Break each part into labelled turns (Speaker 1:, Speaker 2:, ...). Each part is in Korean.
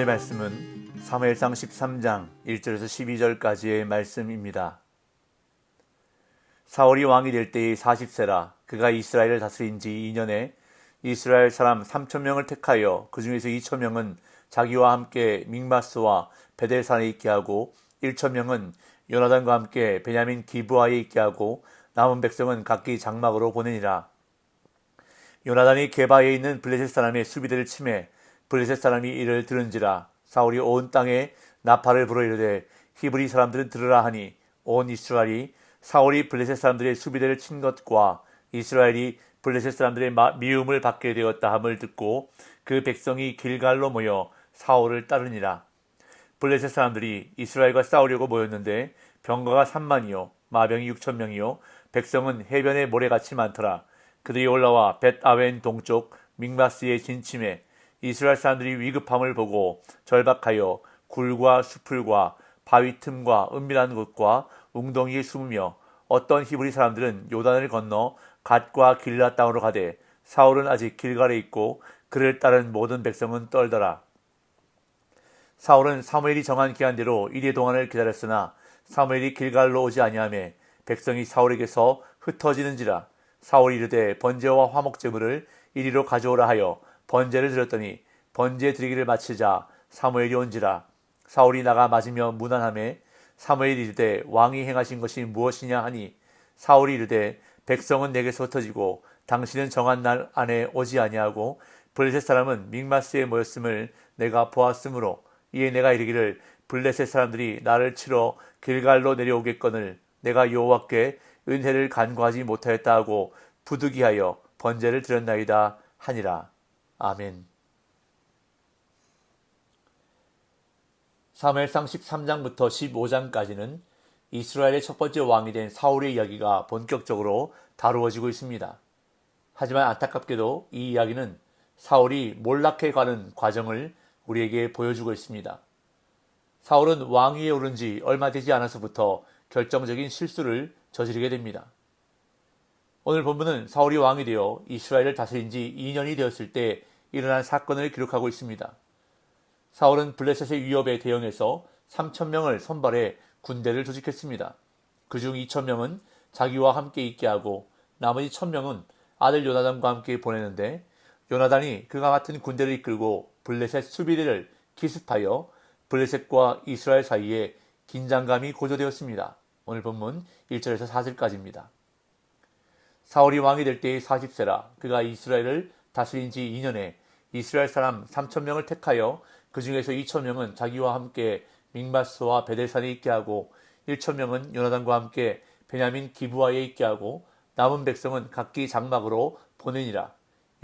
Speaker 1: 오늘의 말씀은 사무엘상 13장 1절에서 12절까지의 말씀입니다. 사울이 왕이 될 때의 40세라 그가 이스라엘을 다스린 지 2년에 이스라엘 사람 3,000명을 택하여 그 중에서 2,000명은 자기와 함께 믹마스와 베델산에 있게 하고 1,000명은 요나단과 함께 베냐민 기브아에 있게 하고 남은 백성은 각기 장막으로 보내니라. 요나단이 게바에 있는 블레셋 사람의 수비대를 치매 블레셋 사람이 이를 들은지라. 사울이 온 땅에 나팔을 불어 이르되 히브리 사람들은 들으라 하니 온 이스라엘이 사울이 블레셋 사람들의 수비대를 친 것과 이스라엘이 블레셋 사람들의 미움을 받게 되었다 함을 듣고 그 백성이 길갈로 모여 사울을 따르니라. 블레셋 사람들이 이스라엘과 싸우려고 모였는데 병거가 3만이요 마병이 6,000명이요 백성은 해변의 모래같이 많더라. 그들이 올라와 벳아웬 동쪽 믹마스에 진침해 이스라엘 사람들이 위급함을 보고 절박하여 굴과 수풀과 바위 틈과 은밀한 곳과 웅덩이에 숨으며 어떤 히브리 사람들은 요단을 건너 갓과 길라 땅으로 가되 사울은 아직 길갈에 있고 그를 따른 모든 백성은 떨더라. 사울은 사무엘이 정한 기한대로 이리 동안을 기다렸으나 사무엘이 길갈로 오지 아니하매 백성이 사울에게서 흩어지는지라. 사울이 이르되 번제와 화목 제물을 이리로 가져오라 하여 번제를 드렸더니 번제 드리기를 마치자 사무엘이 온지라. 사울이 나가 맞으며 무난하매 사무엘이 이르되 왕이 행하신 것이 무엇이냐 하니 사울이 이르되 백성은 내게서 흩어지고 당신은 정한 날 안에 오지 아니하고 블레셋 사람은 믹마스에 모였음을 내가 보았으므로 이에 내가 이르기를 블레셋 사람들이 나를 치러 길갈로 내려오겠거늘 내가 여호와께 은혜를 간구하지 못하였다 하고 부득이하여 번제를 드렸나이다 하니라. 아멘. 사무엘상 13장부터 15장까지는 이스라엘의 첫 번째 왕이 된 사울의 이야기가 본격적으로 다루어지고 있습니다. 하지만 안타깝게도 이 이야기는 사울이 몰락해가는 과정을 우리에게 보여주고 있습니다. 사울은 왕위에 오른 지 얼마 되지 않아서부터 결정적인 실수를 저지르게 됩니다. 오늘 본문은 사울이 왕이 되어 이스라엘을 다스린 지 2년이 되었을 때 일어난 사건을 기록하고 있습니다. 사울은 블레셋의 위협에 대응해서 3,000명을 선발해 군대를 조직했습니다. 그중 2,000명은 자기와 함께 있게 하고 나머지 1,000명은 아들 요나단과 함께 보내는데 요나단이 그가 맡은 군대를 이끌고 블레셋 수비대를 기습하여 블레셋과 이스라엘 사이에 긴장감이 고조되었습니다. 오늘 본문 1절에서 4절까지입니다. 사울이 왕이 될 때의 40세라 그가 이스라엘을 다스린 지 2년에 이스라엘 사람 3,000명을 택하여 그 중에서 2,000명은 자기와 함께 믹마스와 베델산에 있게 하고 1,000명은 요나단과 함께 베냐민 기브아에 있게 하고 남은 백성은 각기 장막으로 보내니라.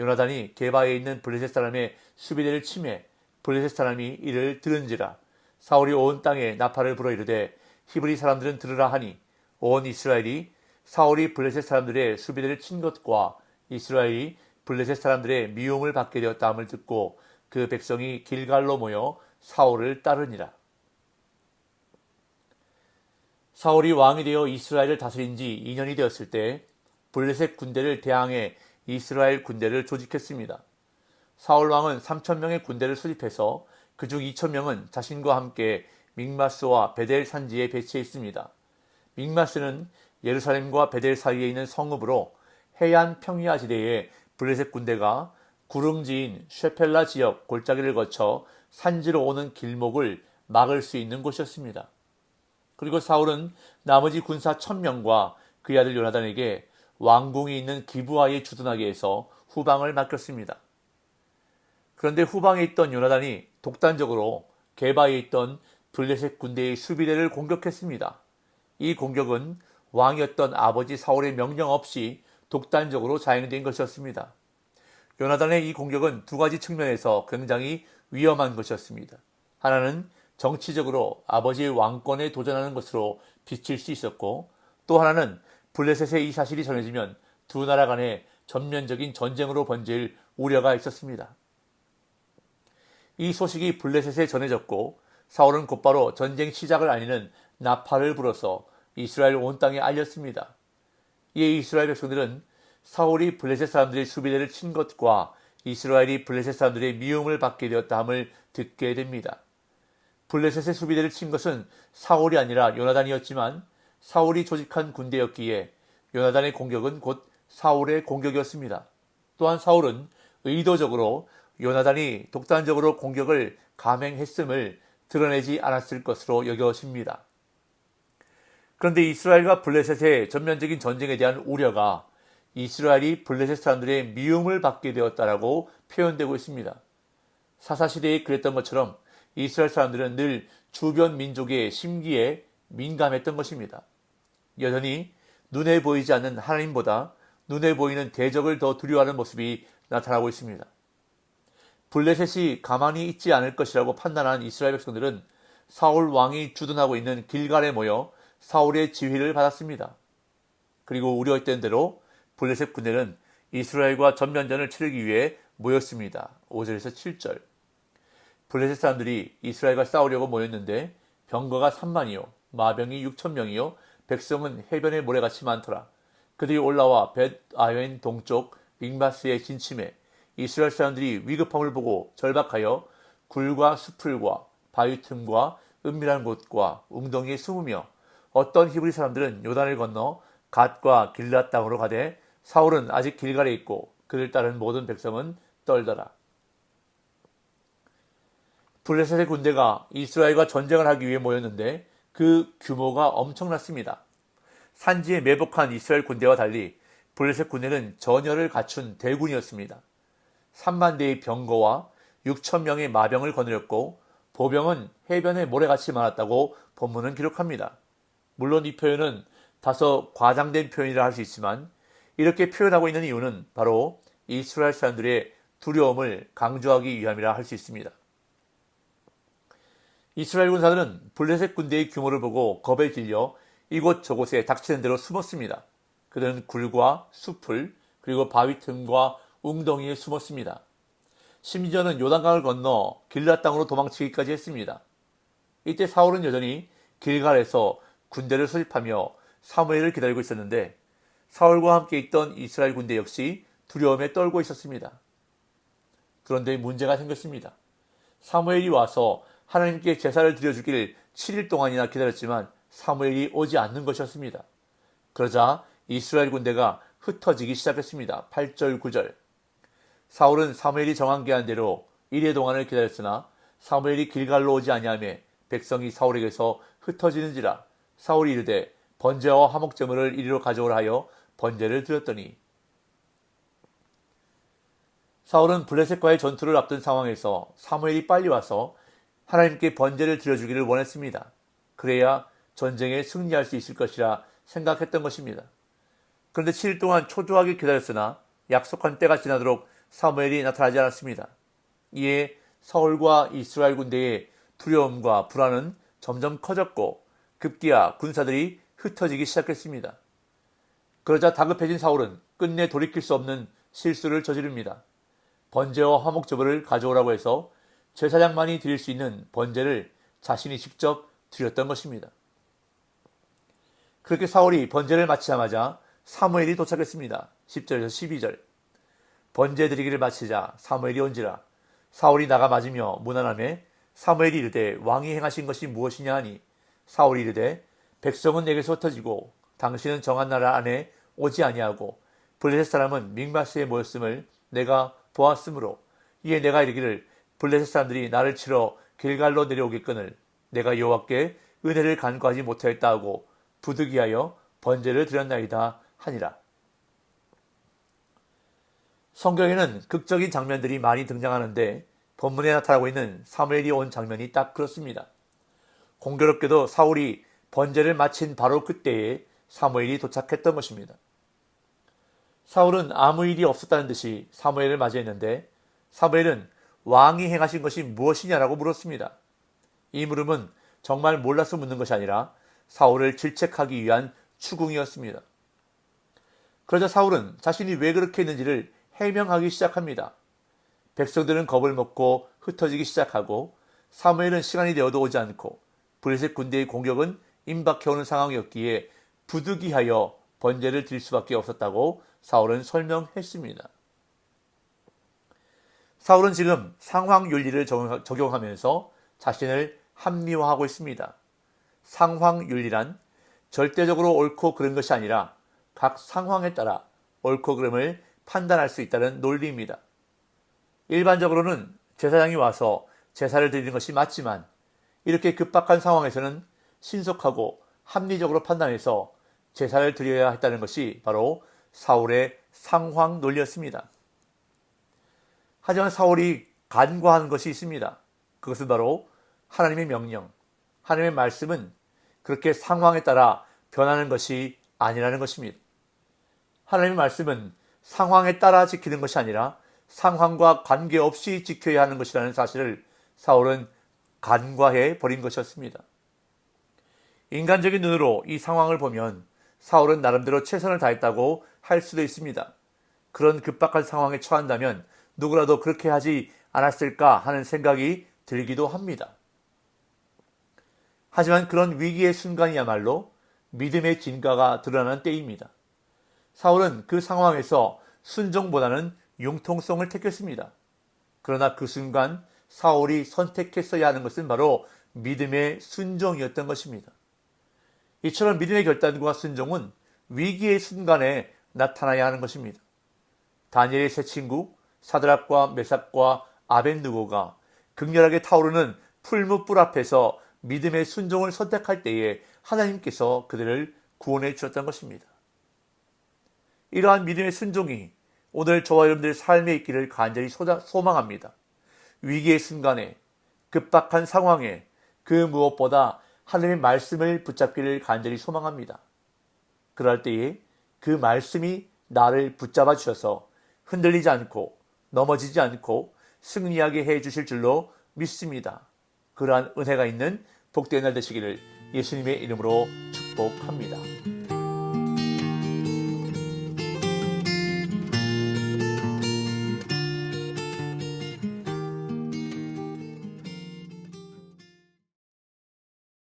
Speaker 1: 요나단이 게바에 있는 블레셋 사람의 수비대를 치매 블레셋 사람이 이를 들은지라. 사울이 온 땅에 나팔을 불어 이르되 히브리 사람들은 들으라 하니 온 이스라엘이 사울이 블레셋 사람들의 수비대를 친 것과 이스라엘이 블레셋 사람들의 미움을 받게 되었다 함을 듣고 그 백성이 길갈로 모여 사울을 따르니라. 사울이 왕이 되어 이스라엘을 다스린 지 2년이 되었을 때 블레셋 군대를 대항해 이스라엘 군대를 조직했습니다. 사울 왕은 3,000명의 군대를 수립해서 그중 2,000명은 자신과 함께 믹마스와 베델 산지에 배치했습니다. 믹마스는 예루살렘과 베델 사이에 있는 성읍으로 해안 평야 지대에 블레셋 군대가 구릉지인 쉐펠라 지역 골짜기를 거쳐 산지로 오는 길목을 막을 수 있는 곳이었습니다. 그리고 사울은 나머지 군사 1,000명과 그의 아들 요나단에게 왕궁이 있는 기브아에 주둔하게 해서 후방을 맡겼습니다. 그런데 후방에 있던 요나단이 독단적으로 게바에 있던 블레셋 군대의 수비대를 공격했습니다. 이 공격은 왕이었던 아버지 사울의 명령 없이 독단적으로 자행된 것이었습니다. 요나단의 이 공격은 두 가지 측면에서 굉장히 위험한 것이었습니다. 하나는 정치적으로 아버지의 왕권에 도전하는 것으로 비칠 수 있었고 또 하나는 블레셋의 이 사실이 전해지면 두 나라 간의 전면적인 전쟁으로 번질 우려가 있었습니다. 이 소식이 블레셋에 전해졌고 사울은 곧바로 전쟁 시작을 알리는 나팔을 불어서 이스라엘 온 땅에 알렸습니다. 이에 이스라엘 백성들은 사울이 블레셋 사람들의 수비대를 친 것과 이스라엘이 블레셋 사람들의 미움을 받게 되었다 함을 듣게 됩니다. 블레셋의 수비대를 친 것은 사울이 아니라 요나단이었지만 사울이 조직한 군대였기에 요나단의 공격은 곧 사울의 공격이었습니다. 또한 사울은 의도적으로 요나단이 독단적으로 공격을 감행했음을 드러내지 않았을 것으로 여겨집니다. 그런데 이스라엘과 블레셋의 전면적인 전쟁에 대한 우려가 이스라엘이 블레셋 사람들의 미움을 받게 되었다라고 표현되고 있습니다. 사사시대에 그랬던 것처럼 이스라엘 사람들은 늘 주변 민족의 심기에 민감했던 것입니다. 여전히 눈에 보이지 않는 하나님보다 눈에 보이는 대적을 더 두려워하는 모습이 나타나고 있습니다. 블레셋이 가만히 있지 않을 것이라고 판단한 이스라엘 백성들은 사울 왕이 주둔하고 있는 길갈에 모여 사울의 지휘를 받았습니다. 그리고 우려했던 대로 블레셋 군대는 이스라엘과 전면전을 치르기 위해 모였습니다. 5절에서 7절. 블레셋 사람들이 이스라엘과 싸우려고 모였는데 병거가 3만이요 마병이 6,000명이요 백성은 해변의 모래같이 많더라. 그들이 올라와 벳아웬 동쪽 믹마스에 진침해 이스라엘 사람들이 위급함을 보고 절박하여 굴과 수풀과 바위 틈과 은밀한 곳과 웅덩이에 숨으며 어떤 히브리 사람들은 요단을 건너 갓과 길앗 땅으로 가되 사울은 아직 길갈에 있고 그를 따른 모든 백성은 떨더라. 블레셋의 군대가 이스라엘과 전쟁을 하기 위해 모였는데 그 규모가 엄청났습니다. 산지에 매복한 이스라엘 군대와 달리 블레셋 군대는 전열을 갖춘 대군이었습니다. 3만 대의 병거와 6천 명의 마병을 거느렸고 보병은 해변에 모래같이 많았다고 본문은 기록합니다. 물론 이 표현은 다소 과장된 표현이라 할 수 있지만 이렇게 표현하고 있는 이유는 바로 이스라엘 사람들의 두려움을 강조하기 위함이라 할 수 있습니다. 이스라엘 군사들은 블레셋 군대의 규모를 보고 겁에 질려 이곳저곳에 닥치는 대로 숨었습니다. 그들은 굴과 숲을 그리고 바위 틈과 웅덩이에 숨었습니다. 심지어는 요단강을 건너 길앗 땅으로 도망치기까지 했습니다. 이때 사울은 여전히 길갈에서 군대를 소집하며 사무엘을 기다리고 있었는데 사울과 함께 있던 이스라엘 군대 역시 두려움에 떨고 있었습니다. 그런데 문제가 생겼습니다. 사무엘이 와서 하나님께 제사를 드려주길 7일 동안이나 기다렸지만 사무엘이 오지 않는 것이었습니다. 그러자 이스라엘 군대가 흩어지기 시작했습니다. 8절 9절. 사울은 사무엘이 정한 기한대로 1회 동안을 기다렸으나 사무엘이 길갈로 오지 아니하며 백성이 사울에게서 흩어지는지라. 사울이 이르되 번제와 화목제물을 이리로 가져오라 하여 번제를 드렸더니 사울은 블레셋과의 전투를 앞둔 상황에서 사무엘이 빨리 와서 하나님께 번제를 드려주기를 원했습니다. 그래야 전쟁에 승리할 수 있을 것이라 생각했던 것입니다. 그런데 7일 동안 초조하게 기다렸으나 약속한 때가 지나도록 사무엘이 나타나지 않았습니다. 이에 사울과 이스라엘 군대의 두려움과 불안은 점점 커졌고 급기야 군사들이 흩어지기 시작했습니다. 그러자 다급해진 사울은 끝내 돌이킬 수 없는 실수를 저지릅니다. 번제와 화목제물을 가져오라고 해서 제사장만이 드릴 수 있는 번제를 자신이 직접 드렸던 것입니다. 그렇게 사울이 번제를 마치자마자 사무엘이 도착했습니다. 10절에서 12절. 번제 드리기를 마치자 사무엘이 온지라. 사울이 나가 맞으며 무난함에 사무엘이 이르되 왕이 행하신 것이 무엇이냐 하니 사울이 이르되 백성은 내게서 흩어지고 당신은 정한 나라 안에 오지 아니하고 블레셋 사람은 믹마스에 모였음을 내가 보았으므로 이에 내가 이르기를 블레셋 사람들이 나를 치러 길갈로 내려오겠거늘 내가 여호와께 은혜를 간구하지 못하였다 하고 부득이하여 번제를 드렸나이다 하니라. 성경에는 극적인 장면들이 많이 등장하는데 본문에 나타나고 있는 사무엘이 온 장면이 딱 그렇습니다. 공교롭게도 사울이 번제를 마친 바로 그때에 사무엘이 도착했던 것입니다. 사울은 아무 일이 없었다는 듯이 사무엘을 맞이했는데 사무엘은 왕이 행하신 것이 무엇이냐라고 물었습니다. 이 물음은 정말 몰라서 묻는 것이 아니라 사울을 질책하기 위한 추궁이었습니다. 그러자 사울은 자신이 왜 그렇게 했는지를 해명하기 시작합니다. 백성들은 겁을 먹고 흩어지기 시작하고 사무엘은 시간이 되어도 오지 않고 블레셋 군대의 공격은 임박해오는 상황이었기에 부득이하여 번제를 드릴 수밖에 없었다고 사울은 설명했습니다. 사울은 지금 상황윤리를 적용하면서 자신을 합리화하고 있습니다. 상황윤리란 절대적으로 옳고 그른 것이 아니라 각 상황에 따라 옳고 그름을 판단할 수 있다는 논리입니다. 일반적으로는 제사장이 와서 제사를 드리는 것이 맞지만 이렇게 급박한 상황에서는 신속하고 합리적으로 판단해서 제사를 드려야 했다는 것이 바로 사울의 상황 논리였습니다. 하지만 사울이 간과한 것이 있습니다. 그것은 바로 하나님의 명령, 하나님의 말씀은 그렇게 상황에 따라 변하는 것이 아니라는 것입니다. 하나님의 말씀은 상황에 따라 지키는 것이 아니라 상황과 관계없이 지켜야 하는 것이라는 사실을 사울은 간과해 버린 것이었습니다. 인간적인 눈으로 이 상황을 보면 사울은 나름대로 최선을 다했다고 할 수도 있습니다. 그런 급박한 상황에 처한다면 누구라도 그렇게 하지 않았을까 하는 생각이 들기도 합니다. 하지만 그런 위기의 순간이야말로 믿음의 진가가 드러나는 때입니다. 사울은 그 상황에서 순종보다는 융통성을 택했습니다. 그러나 그 순간 사울이 선택했어야 하는 것은 바로 믿음의 순종이었던 것입니다. 이처럼 믿음의 결단과 순종은 위기의 순간에 나타나야 하는 것입니다. 다니엘의 세 친구 사드락과 메삭과 아벳느고가 극렬하게 타오르는 풀무불 앞에서 믿음의 순종을 선택할 때에 하나님께서 그들을 구원해 주셨던 것입니다. 이러한 믿음의 순종이 오늘 저와 여러분들의 삶에 있기를 간절히 소망합니다. 위기의 순간에, 급박한 상황에 그 무엇보다 하나님의 말씀을 붙잡기를 간절히 소망합니다. 그럴 때에 그 말씀이 나를 붙잡아 주셔서 흔들리지 않고 넘어지지 않고 승리하게 해 주실 줄로 믿습니다. 그러한 은혜가 있는 복된 날 되시기를 예수님의 이름으로 축복합니다.